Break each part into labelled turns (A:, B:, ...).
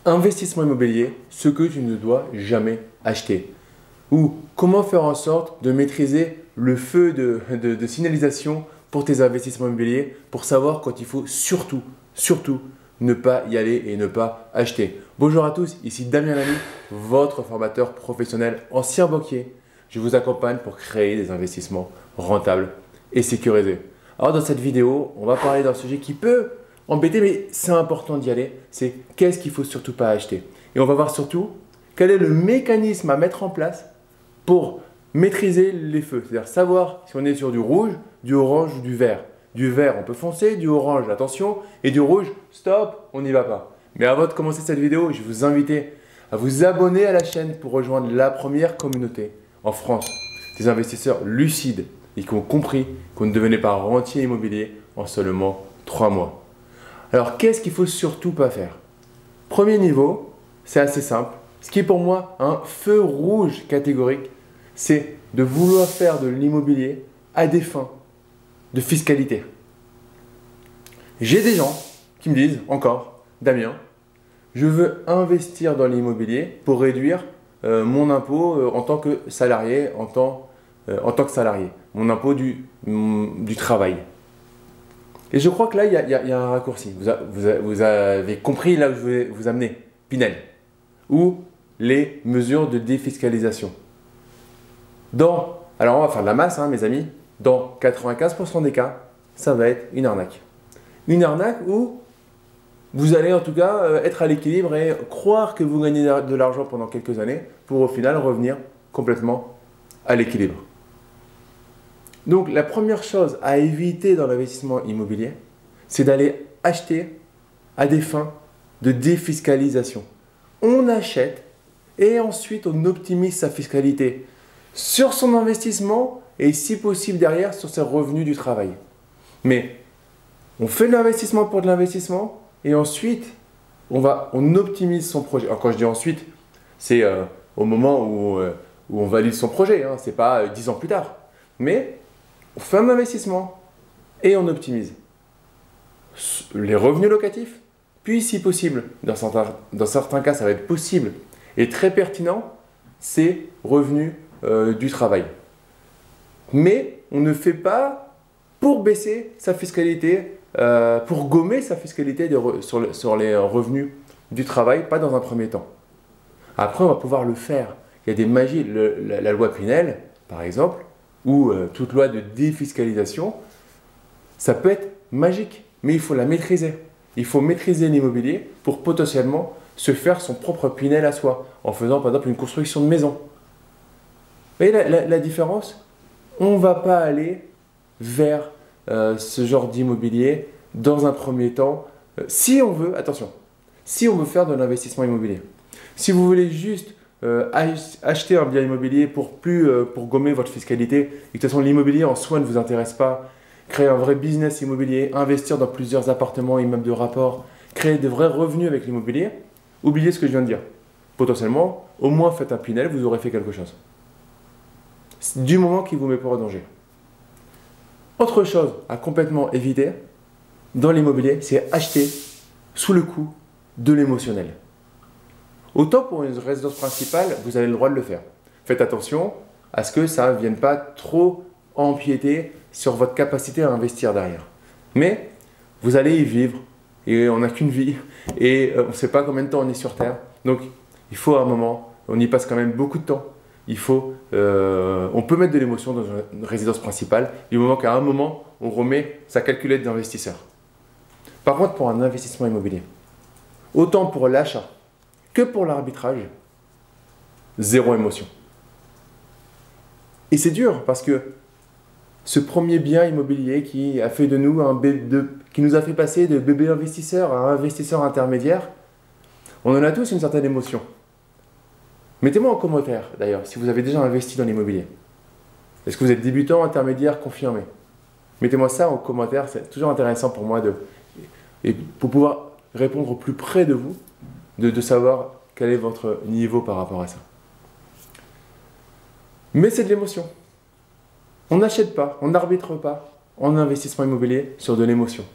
A: Investissement immobilier, ce que tu ne dois jamais acheter. Ou comment faire en sorte de maîtriser le feu de signalisation pour tes investissements immobiliers pour savoir quand il faut surtout ne pas y aller et ne pas acheter. Bonjour à tous, ici Damien Lamy, votre formateur professionnel, ancien banquier. Je vous accompagne pour créer des investissements rentables et sécurisés. Alors dans cette vidéo, on va parler d'un sujet qui peut embêter, mais c'est important d'y aller. C'est qu'est-ce qu'il ne faut surtout pas acheter. Et on va voir surtout quel est le mécanisme à mettre en place pour maîtriser les feux. C'est-à-dire savoir si on est sur du rouge, du orange ou du vert. Du vert, on peut foncer, du orange, attention, et du rouge, stop, on n'y va pas. Mais avant de commencer cette vidéo, je vais vous inviter à vous abonner à la chaîne pour rejoindre la première communauté en France des investisseurs lucides et qui ont compris qu'on ne devenait pas rentier immobilier en seulement 3 mois. Alors, qu'est-ce qu'il ne faut surtout pas faire? Premier niveau, c'est assez simple. Ce qui est pour moi un feu rouge catégorique, c'est de vouloir faire de l'immobilier à des fins de fiscalité. J'ai des gens qui me disent encore, Damien, je veux investir dans l'immobilier pour réduire mon impôt en tant que salarié, mon impôt du travail. Et je crois que là, il y a un raccourci. Vous avez compris là où je vais vous amener, Pinel, ou les mesures de défiscalisation. Alors on va faire de la masse, hein, mes amis. Dans 95% des cas, ça va être une arnaque. Une arnaque où vous allez en tout cas être à l'équilibre et croire que vous gagnez de l'argent pendant quelques années pour au final revenir complètement à l'équilibre. Donc la première chose à éviter dans l'investissement immobilier, c'est d'aller acheter à des fins de défiscalisation. On achète et ensuite on optimise sa fiscalité sur son investissement et si possible derrière sur ses revenus du travail. Mais on fait de l'investissement pour de l'investissement et ensuite on optimise son projet. Alors quand je dis ensuite, c'est au moment où on valide son projet, hein, ce n'est pas 10 ans plus tard. Mais on fait un investissement et on optimise les revenus locatifs, puis si possible, dans certains cas ça va être possible et très pertinent, c'est revenus du travail. Mais on ne fait pas pour baisser sa fiscalité, pour gommer sa fiscalité sur les revenus du travail, pas dans un premier temps. Après on va pouvoir le faire. Il y a des magies, la loi Pinel par exemple, ou toute loi de défiscalisation, ça peut être magique, mais il faut la maîtriser. Il faut maîtriser l'immobilier pour potentiellement se faire son propre Pinel à soi, en faisant par exemple une construction de maison. Vous voyez la différence? On ne va pas aller vers ce genre d'immobilier dans un premier temps, si on veut, attention, si on veut faire de l'investissement immobilier. Si vous voulez juste acheter un bien immobilier pour gommer votre fiscalité, et que de toute façon l'immobilier en soi ne vous intéresse pas, créer un vrai business immobilier, investir dans plusieurs appartements, immeubles de rapport, créer de vrais revenus avec l'immobilier, oubliez ce que je viens de dire. Potentiellement, au moins faites un Pinel, vous aurez fait quelque chose. Du moment qu'il ne vous met pas en danger. Autre chose à complètement éviter dans l'immobilier, c'est acheter sous le coup de l'émotionnel. Autant pour une résidence principale, vous avez le droit de le faire. Faites attention à ce que ça ne vienne pas trop empiéter sur votre capacité à investir derrière. Mais vous allez y vivre et on n'a qu'une vie et on ne sait pas combien de temps on est sur Terre. Donc il faut à un moment, on y passe quand même beaucoup de temps. On peut mettre de l'émotion dans une résidence principale du moment qu'à un moment, on remet sa calculette d'investisseur. Par contre, pour un investissement immobilier, autant pour l'achat que pour l'arbitrage, zéro émotion. Et c'est dur parce que ce premier bien immobilier qui a fait de nous qui nous a fait passer de bébé investisseur à investisseur intermédiaire, on en a tous une certaine émotion. Mettez-moi en commentaire d'ailleurs si vous avez déjà investi dans l'immobilier. Est-ce que vous êtes débutant, intermédiaire, confirmé? Mettez-moi ça en commentaire, c'est toujours intéressant pour moi pour pouvoir répondre au plus près de vous, de savoir quel est votre niveau par rapport à ça. Mais c'est de l'émotion. On n'achète pas, on n'arbitre pas en investissement immobilier sur de l'émotion.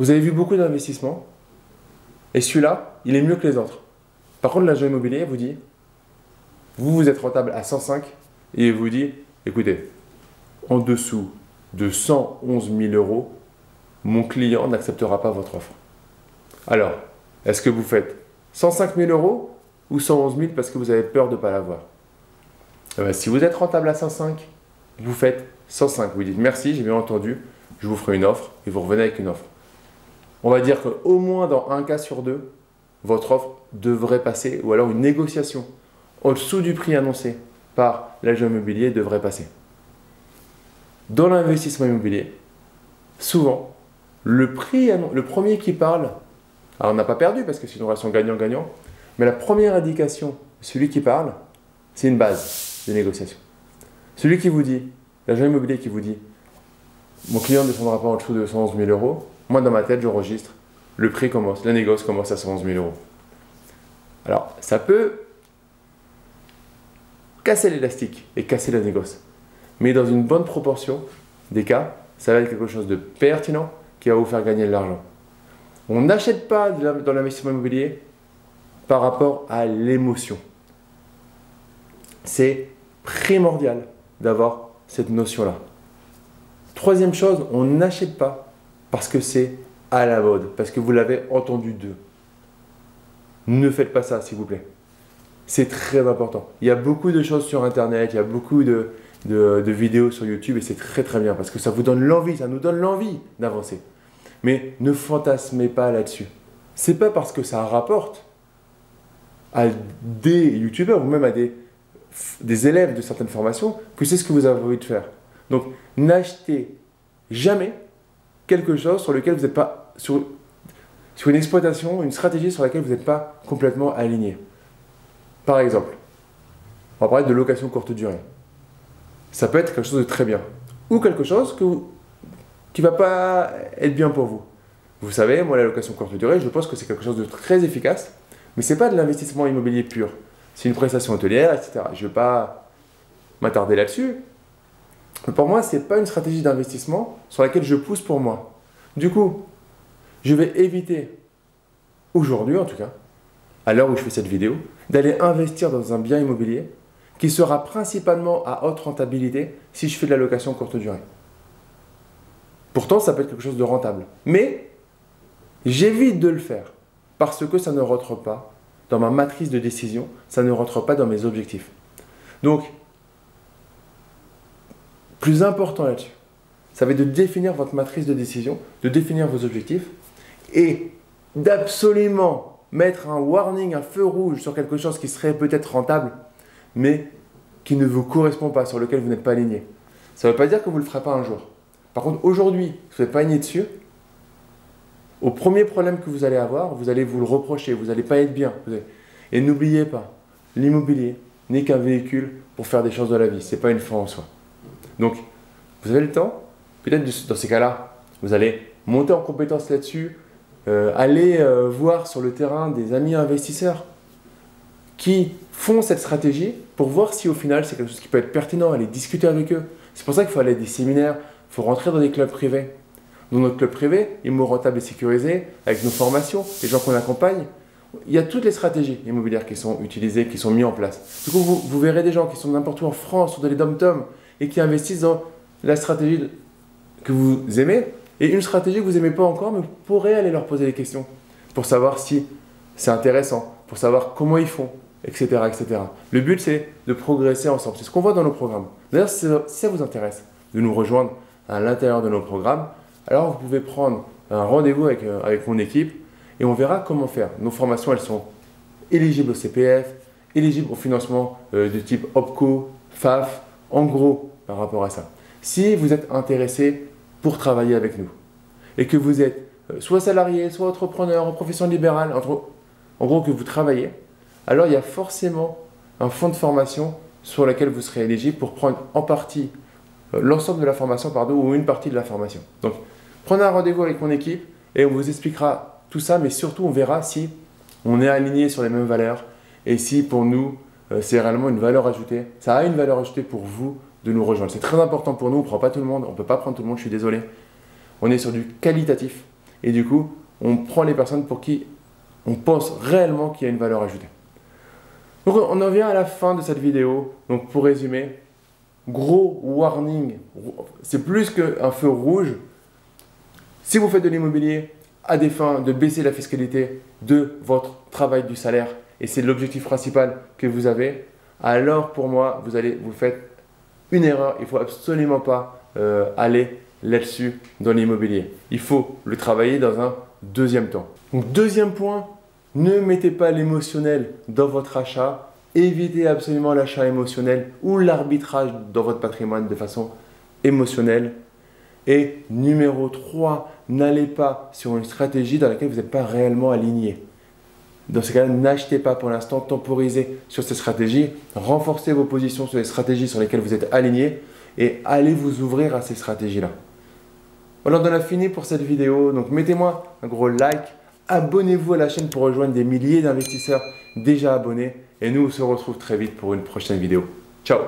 A: Vous avez vu beaucoup d'investissements Et celui-là, il est mieux que les autres. Par contre, l'agent immobilier vous dit, vous êtes rentable à 105 et il vous dit, écoutez, en dessous de 111 000 euros, mon client n'acceptera pas votre offre. Alors, est-ce que vous faites 105 000 euros ou 111 000 parce que vous avez peur de ne pas l'avoir? Si vous êtes rentable à 105, vous faites 105. Vous dites merci, j'ai bien entendu, je vous ferai une offre et vous revenez avec une offre. On va dire qu'au moins dans un cas sur deux, votre offre devrait passer ou alors une négociation en dessous du prix annoncé par l'agent immobilier devrait passer. Dans l'investissement immobilier, souvent, le premier qui parle, alors on n'a pas perdu parce que c'est une relation gagnant-gagnant, mais la première indication, celui qui parle, c'est une base de négociation. Celui qui vous dit, l'agent immobilier qui vous dit, mon client ne descendra pas en dessous de 111 000 euros, moi dans ma tête, j'enregistre, le prix commence, la négoce commence à 111 000 euros. Alors, ça peut casser l'élastique et casser la négoce. Mais dans une bonne proportion des cas, ça va être quelque chose de pertinent qui va vous faire gagner de l'argent. On n'achète pas dans l'investissement immobilier par rapport à l'émotion. C'est primordial d'avoir cette notion-là. Troisième chose, on n'achète pas parce que c'est à la mode, parce que vous l'avez entendu d'eux. Ne faites pas ça, s'il vous plaît. C'est très important. Il y a beaucoup de choses sur Internet, il y a beaucoup de vidéos sur YouTube et c'est très très bien parce que ça vous donne l'envie, ça nous donne l'envie d'avancer. Mais ne fantasmez pas là-dessus. C'est pas parce que ça rapporte à des youtubeurs ou même à des élèves de certaines formations que c'est ce que vous avez envie de faire. Donc n'achetez jamais quelque chose sur lequel vous n'êtes pas sur une exploitation, une stratégie sur laquelle vous n'êtes pas complètement aligné. Par exemple, on va parler de location courte durée. Ça peut être quelque chose de très bien ou quelque chose qui ne va pas être bien pour vous. Vous savez, moi la location courte durée, je pense que c'est quelque chose de très efficace, mais ce n'est pas de l'investissement immobilier pur. C'est une prestation hôtelière, etc. Je ne vais pas m'attarder là-dessus. Mais pour moi, ce n'est pas une stratégie d'investissement sur laquelle je pousse pour moi. Du coup, je vais éviter, aujourd'hui en tout cas, à l'heure où je fais cette vidéo, d'aller investir dans un bien immobilier qui sera principalement à haute rentabilité si je fais de la location courte durée. Pourtant, ça peut être quelque chose de rentable. Mais j'évite de le faire parce que ça ne rentre pas dans ma matrice de décision, ça ne rentre pas dans mes objectifs. Donc, plus important là-dessus, ça va être de définir votre matrice de décision, de définir vos objectifs et d'absolument mettre un warning, un feu rouge sur quelque chose qui serait peut-être rentable, mais qui ne vous correspond pas, sur lequel vous n'êtes pas aligné. Ça ne veut pas dire que vous ne le ferez pas un jour. Par contre, aujourd'hui, si vous n'êtes pas aligné dessus, au premier problème que vous allez avoir, vous allez vous le reprocher, vous n'allez pas être bien. Et n'oubliez pas, l'immobilier n'est qu'un véhicule pour faire des choses dans la vie, ce n'est pas une fin en soi. Donc, vous avez le temps, peut-être dans ces cas-là, vous allez monter en compétence là-dessus, aller voir sur le terrain des amis investisseurs qui font cette stratégie pour voir si au final c'est quelque chose qui peut être pertinent, aller discuter avec eux. C'est pour ça qu'il faut aller à des séminaires, il faut rentrer dans des clubs privés. Dans notre club privé, Immo Rentable et Sécurisé, avec nos formations, les gens qu'on accompagne, il y a toutes les stratégies immobilières qui sont utilisées, qui sont mises en place. Du coup, vous verrez des gens qui sont n'importe où en France, ou dans les dom-toms, et qui investissent dans la stratégie que vous aimez, et une stratégie que vous n'aimez pas encore, mais vous pourrez aller leur poser des questions pour savoir si c'est intéressant, pour savoir comment ils font, etc., etc. Le but, c'est de progresser ensemble. C'est ce qu'on voit dans nos programmes. D'ailleurs, si ça vous intéresse de nous rejoindre à l'intérieur de nos programmes, alors vous pouvez prendre un rendez-vous avec mon équipe et on verra comment faire. Nos formations, elles sont éligibles au CPF, éligibles au financement de type OPCO, FAF, en gros par rapport à ça. Si vous êtes intéressé pour travailler avec nous et que vous êtes soit salarié, soit entrepreneur, en profession libérale, en gros que vous travaillez, alors il y a forcément un fonds de formation sur lequel vous serez éligible pour prendre en partie l'ensemble de la formation, ou une partie de la formation. Donc, prenez un rendez-vous avec mon équipe et on vous expliquera tout ça, mais surtout on verra si on est aligné sur les mêmes valeurs et si pour nous c'est réellement une valeur ajoutée. Ça a une valeur ajoutée pour vous de nous rejoindre. C'est très important pour nous, on ne prend pas tout le monde, on ne peut pas prendre tout le monde, je suis désolé. On est sur du qualitatif et du coup, on prend les personnes pour qui on pense réellement qu'il y a une valeur ajoutée. Donc on en vient à la fin de cette vidéo. Donc pour résumer, gros warning, c'est plus qu'un feu rouge. Si vous faites de l'immobilier à des fins de baisser la fiscalité de votre travail du salaire, et c'est l'objectif principal que vous avez, alors pour moi, vous faites une erreur. Il ne faut absolument pas aller là-dessus dans l'immobilier. Il faut le travailler dans un deuxième temps. Donc deuxième point, ne mettez pas l'émotionnel dans votre achat. Évitez absolument l'achat émotionnel ou l'arbitrage dans votre patrimoine de façon émotionnelle. Et numéro 3, n'allez pas sur une stratégie dans laquelle vous n'êtes pas réellement aligné. Dans ce cas-là, n'achetez pas pour l'instant, temporisez sur ces stratégies, renforcez vos positions sur les stratégies sur lesquelles vous êtes aligné et allez vous ouvrir à ces stratégies-là. Voilà, on en a fini pour cette vidéo. Donc mettez-moi un gros like, abonnez-vous à la chaîne pour rejoindre des milliers d'investisseurs déjà abonnés et nous on se retrouve très vite pour une prochaine vidéo. Ciao!